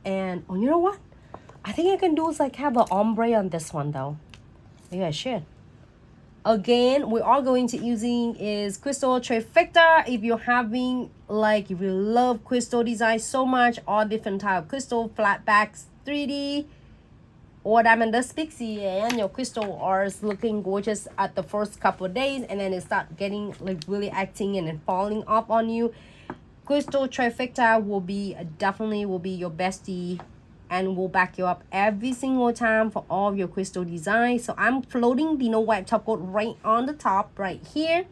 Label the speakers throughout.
Speaker 1: And oh, you know what? I think I can do is like have an ombre on this one though. Maybe I should. Again, we are going to using is crystal trifecta. If you're having like, if you love crystal design so much, all different type of crystal, flat backs, 3D, or diamond dust pixie, and your crystal are looking gorgeous at the first couple of days, and then it start getting like really acting and then falling off on you. Crystal trifecta will be definitely will be your bestie and will back you up every single time for all of your crystal design. So I'm floating the no white top coat right on the top right here,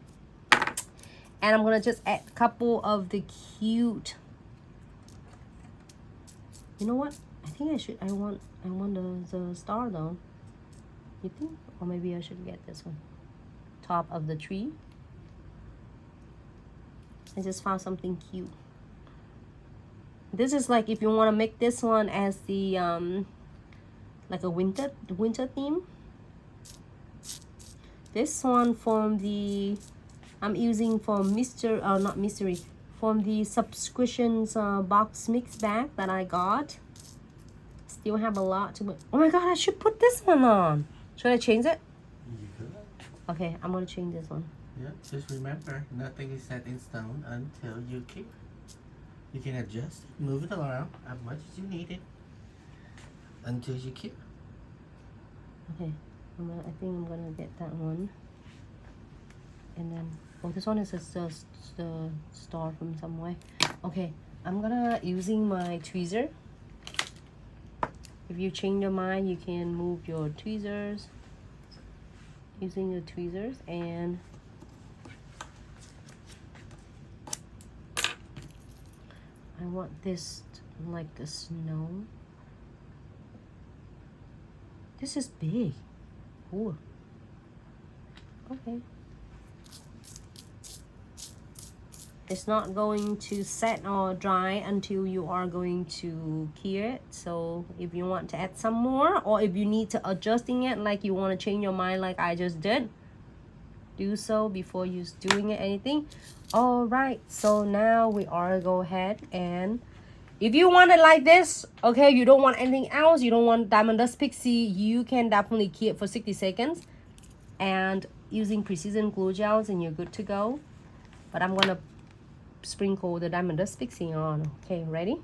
Speaker 1: and I'm gonna just add a couple of the cute, you know what, I think I want the star though, you think? Or maybe I should get this one, top of the tree. I just found something cute. This is like if you want to make this one as the like a winter theme. This one from the I'm using from not mystery, from the subscriptions box mix bag that I got. Still have a lot to. Oh my god, I should put this one on. Should I change it?
Speaker 2: You could.
Speaker 1: Okay, I'm gonna change this one.
Speaker 2: Yeah, just remember, nothing is set in stone until you keep. You can adjust, move it around as much as you need it until you keep.
Speaker 1: Okay, I think I'm gonna get that one. And then, oh, this one is just the star from somewhere. Okay, I'm gonna using my tweezer. If you change your mind, you can move your tweezers. Using your tweezers, and I want this like a snow. This is big. Ooh. Okay. It's not going to set or dry until you are going to cure it. So if you want to add some more, or if you need to adjusting it, like you want to change your mind like I just did, do so before you doing it anything. All right, so now we are go ahead, and if you want it like this, okay, you don't want anything else, you don't want diamond dust pixie, you can definitely key it for 60 seconds and using precision glue gels, and you're good to go. But I'm gonna sprinkle the diamond dust pixie on. Okay, ready?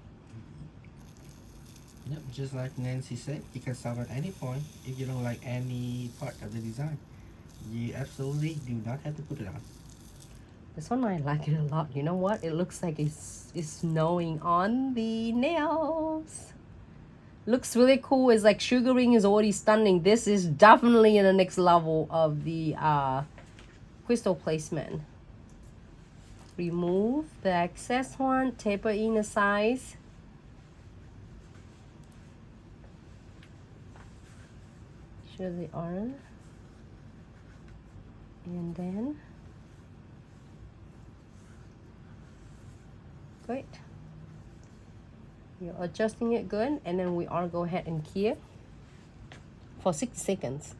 Speaker 2: Yep, just like Nancy said, you can stop at any point if you don't like any part of the design. You absolutely do not have to put it on.
Speaker 1: This one I like it a lot. You know what? It looks like it's snowing on the nails. Looks really cool. It's like sugaring is already stunning. This is definitely in the next level of the crystal placement. Remove the excess one, taper in the size. Show the arm. And then, great. You're adjusting it good, and then we are go ahead and key it for 60 seconds.